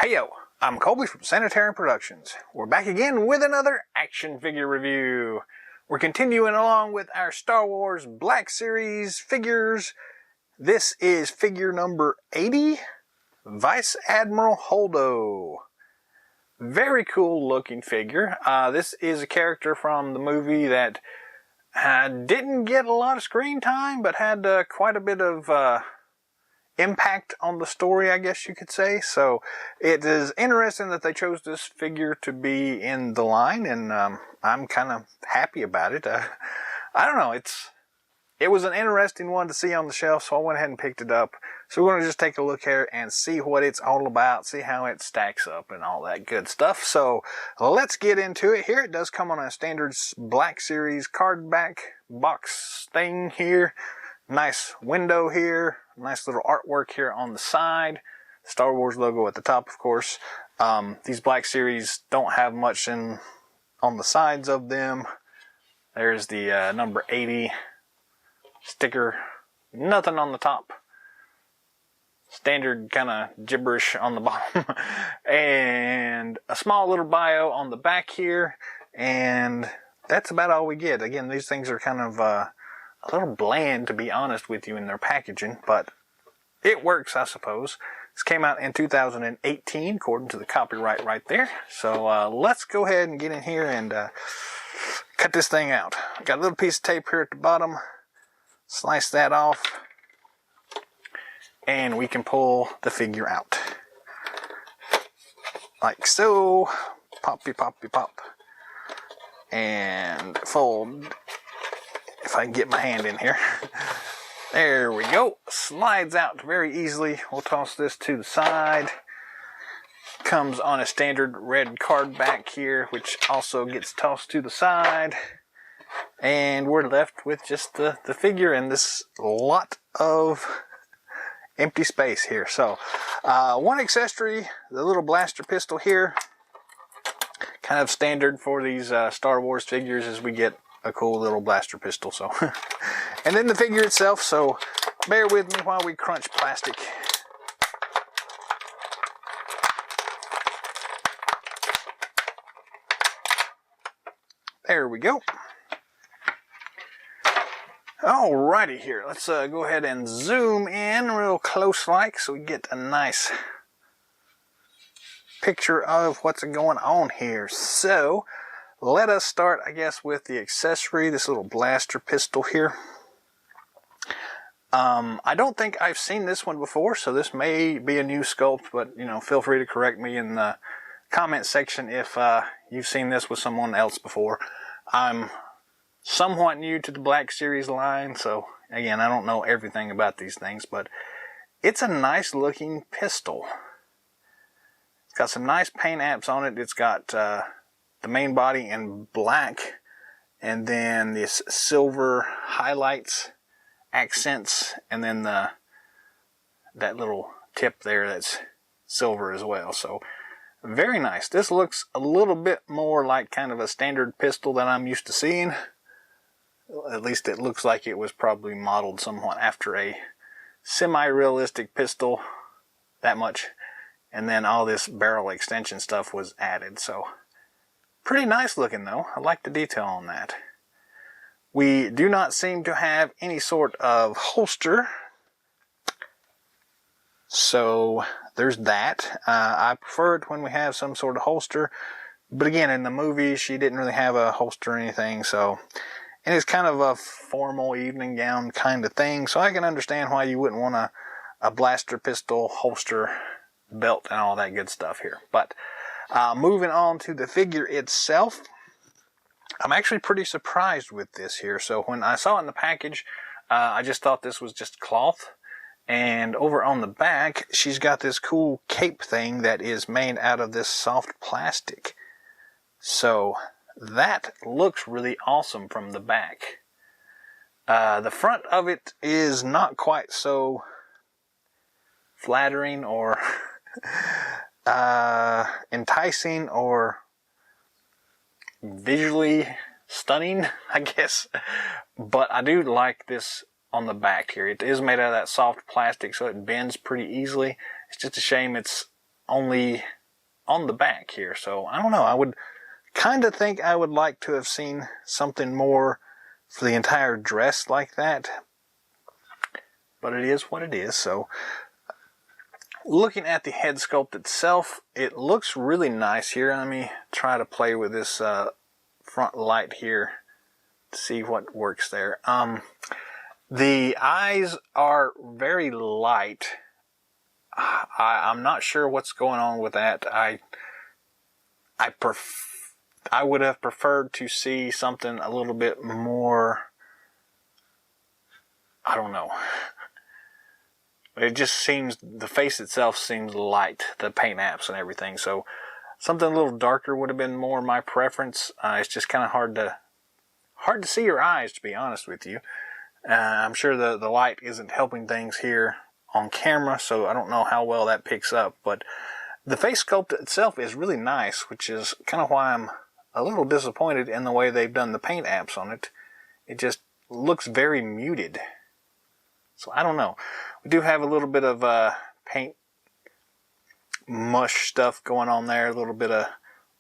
Heyo, I'm Colby from Sanitarian Productions. We're back again with another action figure review. We're continuing along with our Star Wars Black Series figures. This is figure number 80, Vice Admiral Holdo. Very cool looking figure. This is a character from the movie that didn't get a lot of screen time, but had quite a bit of impact on the story, I guess you could say. So it is interesting that they chose this figure to be in the line, and I'm kind of happy about it. I don't know, it was an interesting one to see on the shelf, so I went ahead and picked it up. So we're going to just take a look here and see what it's all about, see how it stacks up and all that good stuff. So let's get into it here. It does come on a standard Black Series card back box thing here. Nice window here, nice little artwork here on the side, Star Wars logo at the top, of course. These Black Series don't have much on the sides of them. There's the number 80 sticker, nothing on the top. Standard kind of gibberish on the bottom. And a small little bio on the back here, and that's about all we get. Again, these things are kind of a little bland, to be honest with you, in their packaging, but it works, I suppose. This came out in 2018, according to the copyright right there. So let's go ahead and get in here and cut this thing out. Got a little piece of tape here at the bottom. Slice that off, and we can pull the figure out. Like so. Poppy, poppy, pop. And fold. If I can get my hand in here. There we go. Slides out very easily. We'll toss this to the side. Comes on a standard red card back here, which also gets tossed to the side. And we're left with just the figure and this lot of empty space here. So, one accessory, the little blaster pistol here. Kind of standard for these Star Wars figures, as we get a cool little blaster pistol. So, and then the figure itself. So, bear with me while we crunch plastic. There we go. Alrighty here. Let's go ahead and zoom in real close like so we get a nice picture of what's going on here. So, let us start, I guess, with the accessory, this little blaster pistol here. I don't think I've seen this one before, so this may be a new sculpt, but, you know, feel free to correct me in the comment section if you've seen this with someone else before. I'm somewhat new to the Black Series line, so, again, I don't know everything about these things, but it's a nice looking pistol. It's got some nice paint apps on it. It's got the main body in black, and then this silver highlights, accents, and then that little tip there that's silver as well. So very nice. This looks a little bit more like kind of a standard pistol that I'm used to seeing. At least it looks like it was probably modeled somewhat after a semi-realistic pistol, that much, and then all this barrel extension stuff was added. So pretty nice looking though. I like the detail on that. We do not seem to have any sort of holster. So there's that. I prefer it when we have some sort of holster. But again, in the movie, she didn't really have a holster or anything. So, and it's kind of a formal evening gown kind of thing. So I can understand why you wouldn't want a blaster pistol holster belt and all that good stuff here. But moving on to the figure itself, I'm actually pretty surprised with this here. So when I saw it in the package, I just thought this was just cloth. And over on the back, she's got this cool cape thing that is made out of this soft plastic. So that looks really awesome from the back. The front of it is not quite so flattering or enticing or visually stunning, I guess. But I do like this on the back here. It is made out of that soft plastic, so it bends pretty easily. It's just a shame it's only on the back here. So I don't know. I would kind of think I would like to have seen something more for the entire dress like that. But it is what it is. So looking at the head sculpt itself, it looks really nice here. Let me try to play with this front light here to see what works there. The eyes are very light. I'm not sure what's going on with that. I would have preferred to see something a little bit more, I don't know. It just seems, the face itself seems light, the paint apps and everything. So something a little darker would have been more my preference. It's just kind of hard to see your eyes, to be honest with you. I'm sure the light isn't helping things here on camera, so I don't know how well that picks up. But the face sculpt itself is really nice, which is kind of why I'm a little disappointed in the way they've done the paint apps on it. It just looks very muted. So I don't know. We do have a little bit of paint mush stuff going on there. A little bit of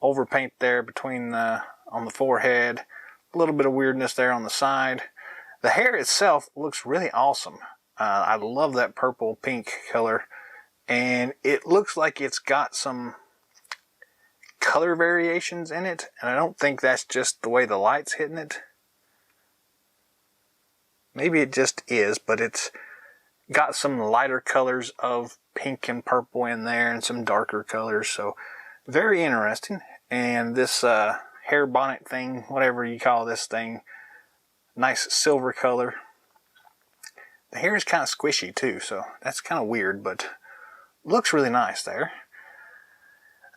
overpaint there between on the forehead. A little bit of weirdness there on the side. The hair itself looks really awesome. I love that purple pink color. And it looks like it's got some color variations in it. And I don't think that's just the way the light's hitting it. Maybe it just is, but it's got some lighter colors of pink and purple in there and some darker colors. So very interesting. And this hair bonnet thing, whatever you call this thing, nice silver color. The hair is kind of squishy too, so that's kind of weird, but looks really nice there.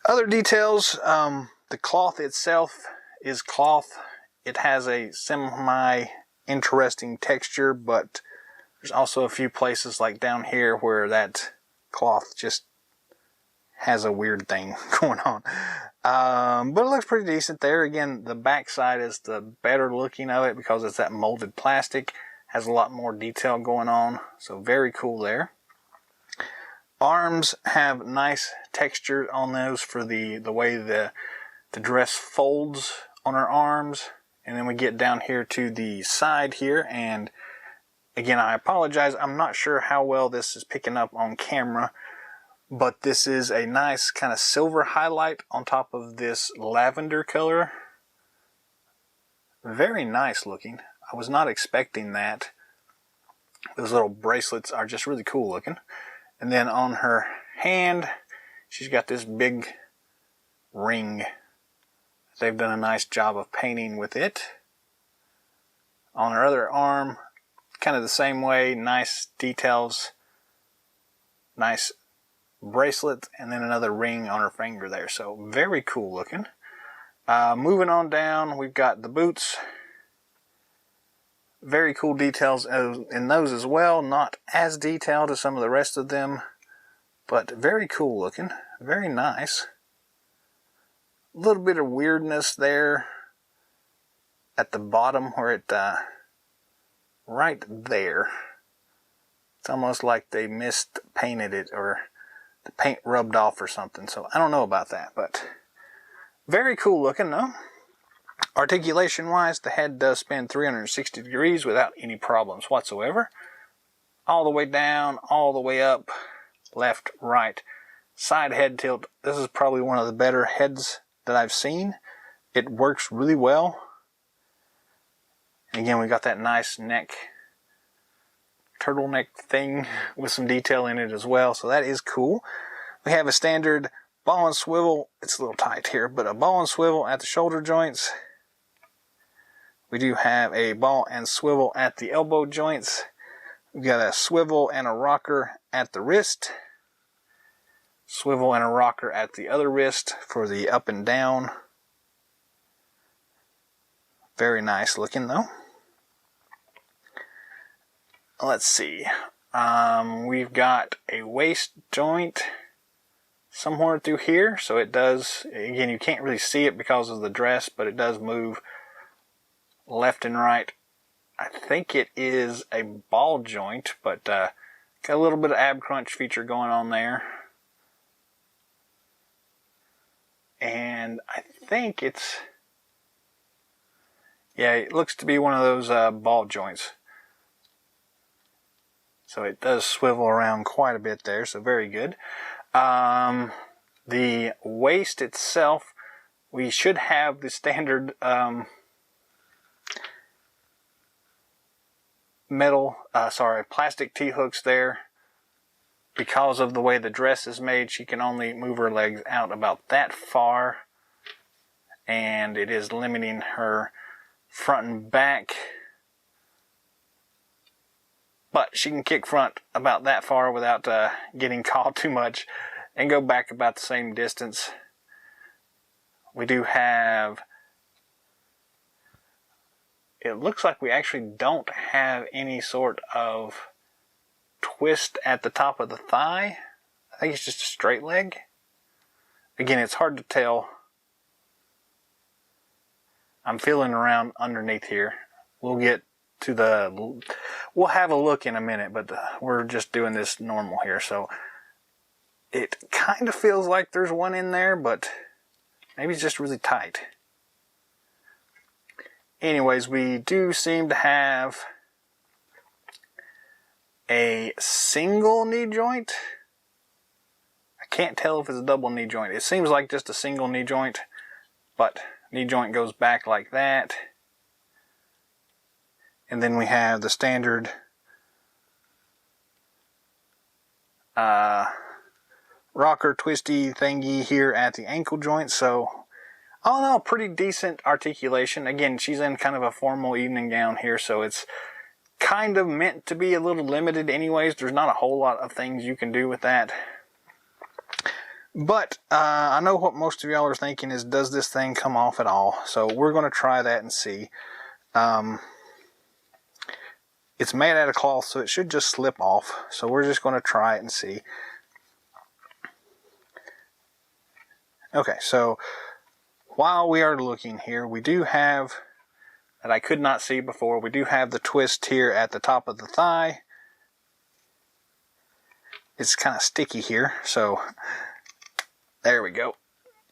Other details, the cloth itself is cloth. It has a semi-interesting texture, but there's also a few places like down here where that cloth just has a weird thing going on. But it looks pretty decent there. Again, the back side is the better looking of it because it's that molded plastic. Has a lot more detail going on. So very cool there. Arms have nice texture on those for the way the dress folds on her arms. And then we get down here to the side here. And again, I apologize. I'm not sure how well this is picking up on camera. But this is a nice kind of silver highlight on top of this lavender color. Very nice looking. I was not expecting that. Those little bracelets are just really cool looking. And then on her hand, she's got this big ring. They've done a nice job of painting with it. On her other arm, kind of the same way. Nice details. Nice bracelet, and then another ring on her finger there. So very cool looking. Moving on down, we've got the boots. Very cool details in those as well. Not as detailed as some of the rest of them, but very cool looking. Very nice. A little bit of weirdness there at the bottom where it right there. It's almost like they painted it, or the paint rubbed off or something. So I don't know about that, but very cool looking though. Articulation wise, the head does spin 360 degrees without any problems whatsoever. All the way down, all the way up, left, right. Side head tilt. This is probably one of the better heads that I've seen. It works really well. And again, we got that nice neck, turtleneck thing with some detail in it as well. So that is cool. We have a standard ball and swivel. It's a little tight here, but a ball and swivel at the shoulder joints. We do have a ball and swivel at the elbow joints. We've got a swivel and a rocker at the wrist. Swivel and a rocker at the other wrist for the up and down. Very nice looking though. Let's see. We've got a waist joint somewhere through here. So it does, again, you can't really see it because of the dress, but it does move left and right. I think it is a ball joint, but got a little bit of ab crunch feature going on there. and I think it's, yeah, it looks to be one of those ball joints. So it does swivel around quite a bit there, so very good. The waist itself, we should have the standard plastic T-hooks there. Because of the way the dress is made, she can only move her legs out about that far, and it is limiting her front and back. But she can kick front about that far without getting caught too much, and go back about the same distance. We do have, it looks like we actually don't have any sort of twist at the top of the thigh. I think it's just a straight leg. Again, it's hard to tell. I'm feeling around underneath here. We'll get to the, we'll have a look in a minute, but we're just doing this normal here. So it kind of feels like there's one in there, but maybe it's just really tight. Anyways, we do seem to have a single knee joint. I can't tell if it's a double knee joint. It seems like just a single knee joint, but knee joint goes back like that. And then we have the standard rocker twisty thingy here at the ankle joint. So all in all, pretty decent articulation. Again, she's in kind of a formal evening gown here, so it's kind of meant to be a little limited anyways. There's not a whole lot of things you can do with that. But I know what most of y'all are thinking is, does this thing come off at all? So we're going to try that and see. It's made out of cloth, so it should just slip off. So we're just going to try it and see. Okay, so while we are looking here, we do have, that I could not see before, we do have the twist here at the top of the thigh. It's kind of sticky here, so there we go.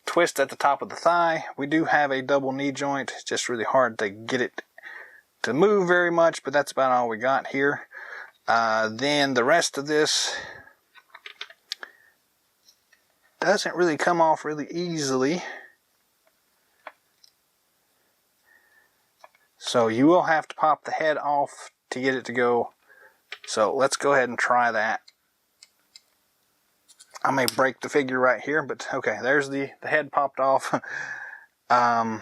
Twist at the top of the thigh. We do have a double knee joint. It's just really hard to get it to move very much, but that's about all we got here. Then the rest of this doesn't really come off really easily. So you will have to pop the head off to get it to go. So let's go ahead and try that. I may break the figure right here, but okay, there's the head popped off. The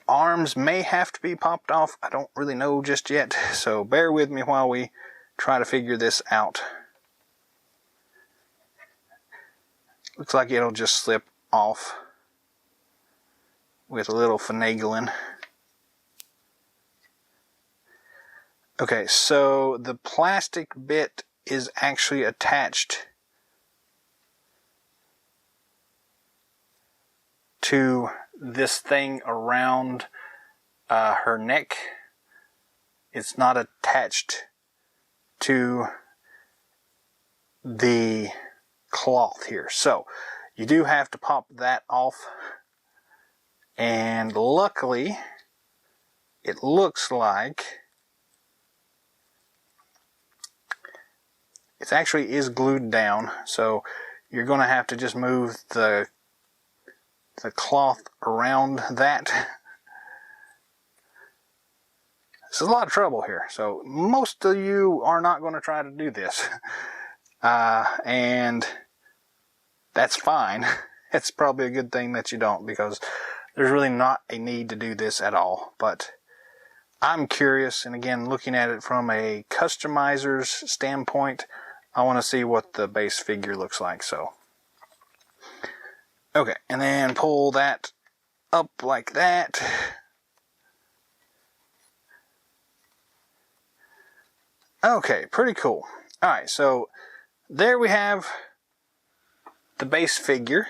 arms may have to be popped off. I don't really know just yet, so bear with me while we try to figure this out. Looks like it'll just slip off with a little finagling. Okay, so the plastic bit is actually attached to this thing around her neck. It's not attached to the cloth here. So you do have to pop that off. And luckily, it looks like it actually is glued down. So you're going to have to just move the cloth around that. This is a lot of trouble here. So most of you are not going to try to do this. And that's fine. It's probably a good thing that you don't, because there's really not a need to do this at all. But I'm curious, and again, looking at it from a customizer's standpoint, I want to see what the base figure looks like. So okay, and then pull that up like that. Okay, pretty cool. Alright, so there we have the base figure.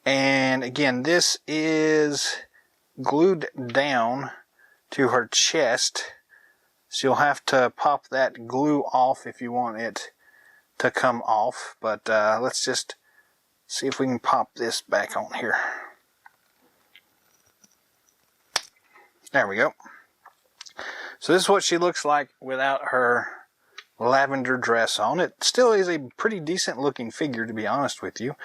And again, this is glued down to her chest. So you'll have to pop that glue off if you want it to come off. But let's just see if we can pop this back on here. There we go. So this is what she looks like without her lavender dress on. It still is a pretty decent looking figure, to be honest with you.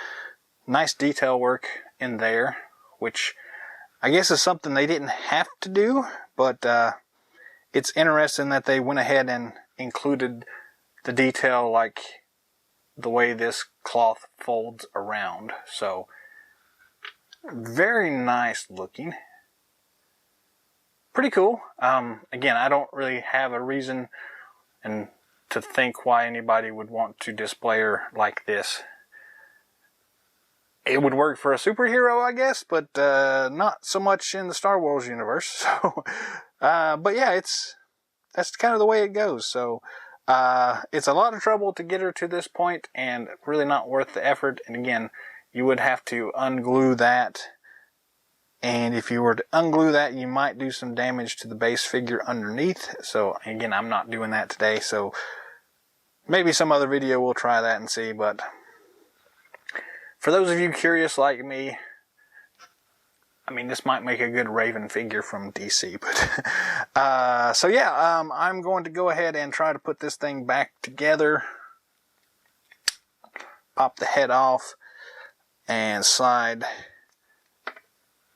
Nice detail work in there, which I guess is something they didn't have to do, but it's interesting that they went ahead and included the detail like the way this cloth folds around. So very nice looking. Pretty cool. Again, I don't really have a reason to think why anybody would want to display her like this. It would work for a superhero, I guess, but not so much in the Star Wars universe. So, but yeah, that's kind of the way it goes. So, it's a lot of trouble to get her to this point, and really not worth the effort. And again, you would have to unglue that. And if you were to unglue that, you might do some damage to the base figure underneath. So again, I'm not doing that today. So maybe some other video we'll try that and see. But for those of you curious like me, I mean, this might make a good Raven figure from DC. But so yeah, I'm going to go ahead and try to put this thing back together. Pop the head off and slide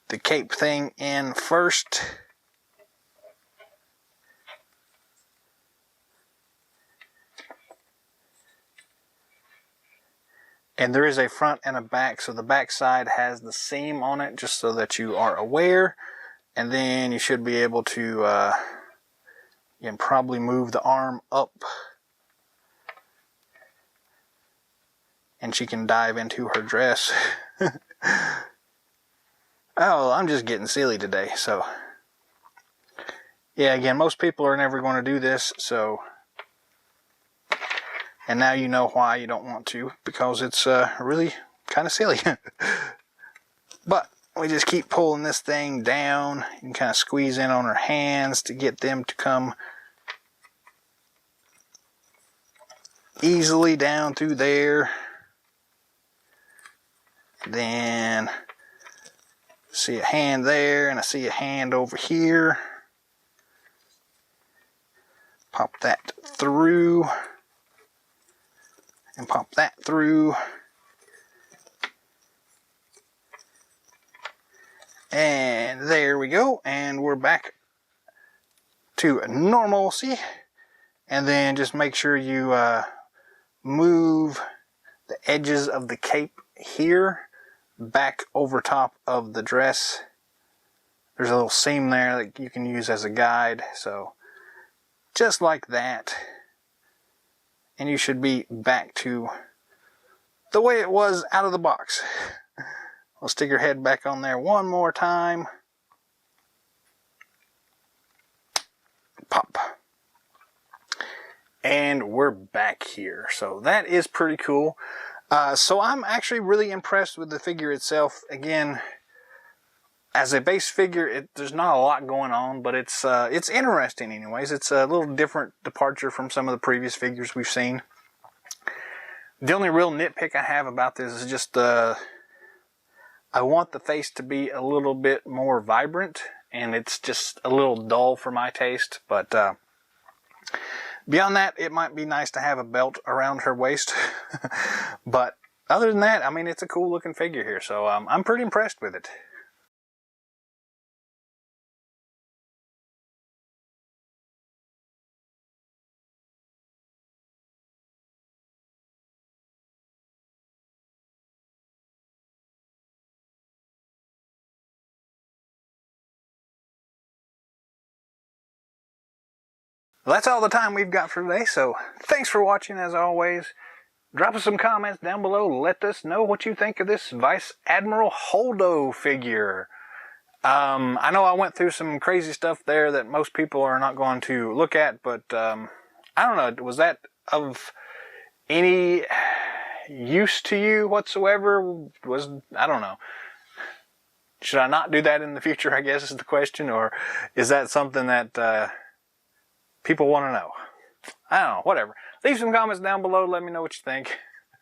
the cape thing in first. And there is a front and a back, so the back side has the seam on it, just so that you are aware. And then you should be able to you can probably move the arm up, and she can dive into her dress. Oh, I'm just getting silly today. So yeah, again, most people are never going to do this, so, and now you know why you don't want to, because it's really kind of silly. But we just keep pulling this thing down. You can kind of squeeze in on her hands to get them to come easily down through there. Then see a hand there, and I see a hand over here. Pop that through, and pop that through. And there we go, and we're back to normalcy. And then just make sure you move the edges of the cape here back over top of the dress. There's a little seam there that you can use as a guide, so just like that, and you should be back to the way it was out of the box. I'll stick your head back on there one more time. Pop. And we're back here. So that is pretty cool. So I'm actually really impressed with the figure itself. Again, as a base figure, there's not a lot going on, but it's interesting anyways. It's a little different departure from some of the previous figures we've seen. The only real nitpick I have about this is just I want the face to be a little bit more vibrant, and it's just a little dull for my taste. But beyond that, it might be nice to have a belt around her waist. But other than that, I mean, it's a cool looking figure here, so I'm pretty impressed with it. Well, that's all the time we've got for today, so thanks for watching as always. Drop us some comments down below. Let us know what you think of this Vice Admiral Holdo figure. I know I went through some crazy stuff there that most people are not going to look at, but I don't know, was that of any use to you whatsoever? I don't know. Should I not do that in the future, I guess is the question, or is that something that people want to know? I don't know, whatever. Leave some comments down below, let me know what you think.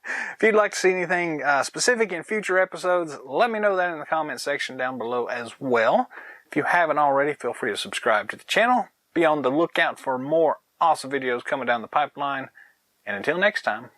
If you'd like to see anything specific in future episodes, let me know that in the comment section down below as well. If you haven't already, feel free to subscribe to the channel. Be on the lookout for more awesome videos coming down the pipeline. And until next time,